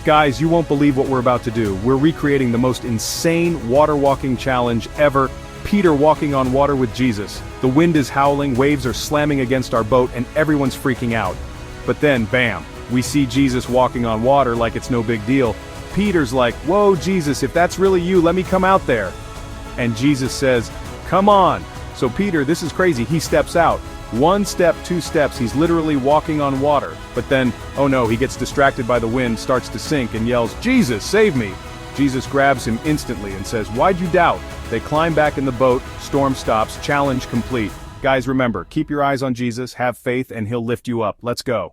Guys, you won't believe what we're about to do. We're recreating the most insane water walking challenge ever. Peter walking on water with Jesus. The wind is howling, waves are slamming against our boat, and everyone's freaking out. But then, bam, we see Jesus walking on water like it's no big deal. Peter's like, "Whoa, Jesus, if that's really you, let me come out there." And Jesus says, "Come on." So Peter, this is crazy, he steps out. 1 step, 2 steps, he's literally walking on water. But then, oh no, he gets distracted by the wind, starts to sink, and yells, "Jesus, save me!" Jesus grabs him instantly and says, "Why'd you doubt?" They climb back in the boat, storm stops, challenge complete. Guys, remember, keep your eyes on Jesus, have faith, and he'll lift you up. Let's go.